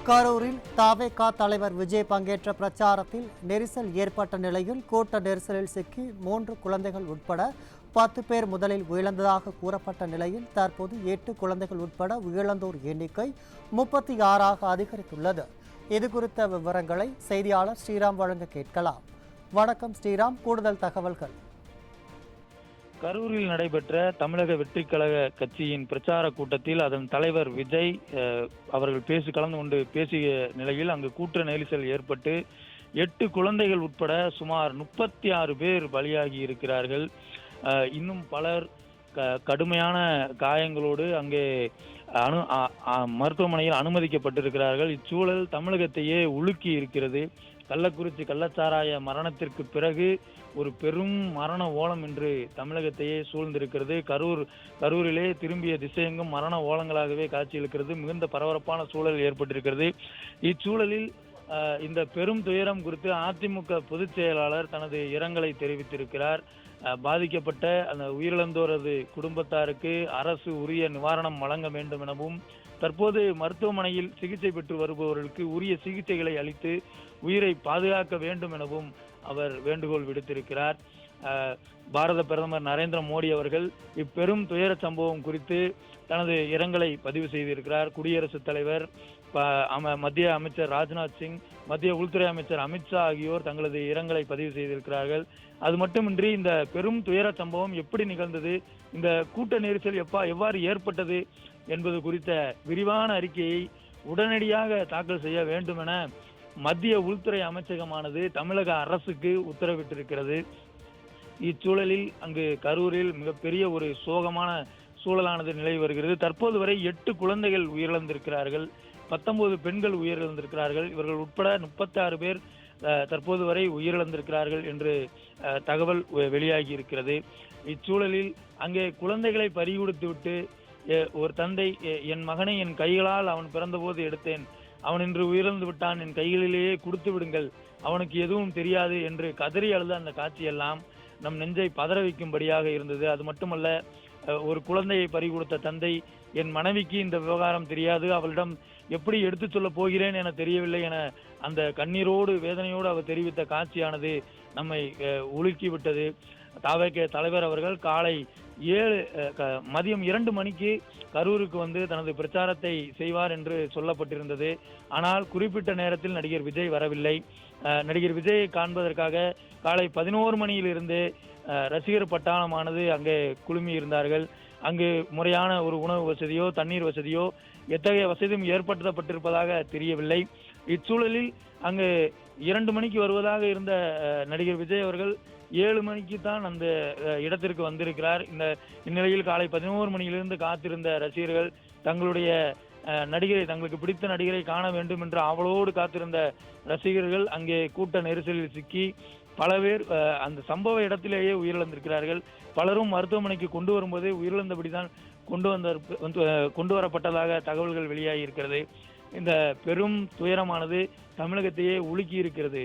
கரூரில் தவேக தலைவர் விஜய் பங்கேற்ற பிரச்சாரத்தில் நெரிசல் ஏற்பட்ட நிலையில் கூட்ட நெரிசலில் சிக்கி 3 குழந்தைகள் உட்பட 10 பேர் முதலில் உயிரிழந்ததாக கூறப்பட்ட நிலையில் தற்போது 8 குழந்தைகள் உட்பட உயிரிழந்தோர் எண்ணிக்கை 36ஆக அதிகரித்துள்ளது. இதுகுறித்த விவரங்களை செய்தியாளர் ஸ்ரீராம் வழங்க கேட்கலாம். வணக்கம் ஸ்ரீராம், கூடுதல் தகவல்கள். கரூரில் நடைபெற்ற தமிழக வெற்றிக் கழக கட்சியின் பிரச்சார கூட்டத்தில் அதன் தலைவர் விஜய் அவர்கள் கலந்து கொண்டு பேசிய நிலையில் அங்கு கூட்ட நெரிசல் ஏற்பட்டு 8 குழந்தைகள் உட்பட சுமார் 36 பேர் பலியாகி இருக்கிறார்கள். இன்னும் பலர் கடுமையான காயங்களோடு அங்கே மருத்துவமனையில் அனுமதிக்கப்பட்டிருக்கிறார்கள். இச்சூழல் தமிழகத்தையே உலுக்கி இருக்கிறது. கள்ளக்குறிச்சி கள்ளச்சாராய மரணத்திற்கு பிறகு ஒரு பெரும் மரண ஓலம் என்று தமிழகத்தையே சூழ்ந்திருக்கிறது. கரூரிலே திரும்பிய திசையெங்கும் மரண ஓலங்களாகவே காட்சியளிக்கிறது. மிகுந்த பரபரப்பான சூழல் ஏற்பட்டிருக்கிறது. இச்சூழலில் இந்த பெரும் துயரம் குறித்து அதிமுக பொதுச் செயலாளர் தனது இரங்கலை தெரிவித்திருக்கிறார். பாதிக்கப்பட்ட அந்த உயிரிழந்தோரது குடும்பத்தாருக்கு அரசு உரிய நிவாரணம் வழங்க வேண்டும் எனவும், தற்போது மருத்துவமனையில் சிகிச்சை பெற்று வருபவர்களுக்கு உரிய சிகிச்சைகளை அளித்து உயிரை பாதுகாக்க வேண்டும் எனவும் அவர் வேண்டுகோள் விடுத்திருக்கிறார். பாரத பிரதமர் நரேந்திர மோடி அவர்கள் இப்பெரும் துயர சம்பவம் குறித்து தனது இரங்கலை பதிவு செய்திருக்கிறார். குடியரசுத் தலைவர், மத்திய அமைச்சர் ராஜ்நாத் சிங், மத்திய உள்துறை அமைச்சர் அமித்ஷா ஆகியோர் தங்களது இரங்கலை பதிவு செய்திருக்கிறார்கள். அது மட்டுமின்றி இந்த பெரும் துயர சம்பவம் எப்படி நிகழ்ந்தது, இந்த கூட்ட நெரிசல் எவ்வாறு ஏற்பட்டது என்பது குறித்த விரிவான அறிக்கையை உடனடியாக தாக்கல் செய்ய வேண்டும் என மத்திய உள்துறை அமைச்சகமானது தமிழக அரசுக்கு உத்தரவிட்டிருக்கிறது. இச்சூழலில் அங்கு கரூரில் மிகப்பெரிய ஒரு சோகமான சூழலானது நிலவி வருகிறது. தற்போது வரை 8 குழந்தைகள் உயிரிழந்திருக்கிறார்கள், 19 பெண்கள் உயிரிழந்திருக்கிறார்கள். இவர்கள் உட்பட 36 பேர் தற்போது வரை உயிரிழந்திருக்கிறார்கள் என்று தகவல் வெளியாகி இருக்கிறது. இச்சூழலில் அங்கே குழந்தைகளை பறிகொடுத்துவிட்டு ஒரு தந்தை, என் மகனை என் கைகளால் அவன் பிறந்தபோது எடுத்தேன், அவன் இன்று உயிரிழந்து விட்டான், என் கைகளிலேயே கொடுத்து விடுங்கள், அவனுக்கு எதுவும் தெரியாது என்று கதறி அழுத அந்த காட்சியெல்லாம் நம் நெஞ்சை பதற வைக்கும்படியாக இருந்தது. அது மட்டுமல்ல, ஒரு குழந்தையை பறிகொடுத்த தந்தை, என் மனைவிக்கு இந்த விவகாரம் தெரியாது, அவளிடம் எப்படி எடுத்து சொல்ல போகிறேன் என தெரியவில்லை என அந்த கண்ணீரோடு வேதனையோடு அவர் தெரிவித்த காட்சியானது நம்மை உலுக்கிவிட்டது. தவேக தலைவர் அவர்கள் காலை மதியம் 2 மணிக்கு கரூருக்கு வந்து தனது பிரச்சாரத்தை செய்வார் என்று சொல்லப்பட்டிருந்தது. ஆனால் குறிப்பிட்ட நேரத்தில் நடிகர் விஜய் வரவில்லை. நடிகர் விஜயை காண்பதற்காக காலை 11 மணியிலிருந்து ரசிகர் பட்டாளமானது அங்கே குழுமி இருந்தார்கள். அங்கு முறையான ஒரு உணவு வசதியோ தண்ணீர் வசதியோ எத்தகைய வசதியும் ஏற்படுத்தப்பட்டிருப்பதாக தெரியவில்லை. இச்சூழலில் அங்கு 2 மணிக்கு வருவதாக இருந்த நடிகர் விஜய் அவர்கள் 7 மணிக்கு தான் அந்த இடத்திற்கு வந்திருக்கிறார். இந்நிலையில் காலை 11 மணியிலிருந்து காத்திருந்த ரசிகர்கள் தங்களுடைய தங்களுக்கு பிடித்த நடிகரை காண வேண்டும் என்று ஆவலோடு காத்திருந்த ரசிகர்கள் அங்கே கூட்ட நெரிசலில் சிக்கி பல பேர் அந்த சம்பவ இடத்திலேயே உயிரிழந்திருக்கிறார்கள். பலரும் மருத்துவமனைக்கு கொண்டு வரும்போது உயிரிழந்தபடிதான் கொண்டு வரப்பட்டதாக தகவல்கள் வெளியாகி இருக்கிறது. இந்த பெரும் துயரமானது தமிழகத்தையே உலுக்கி இருக்கிறது.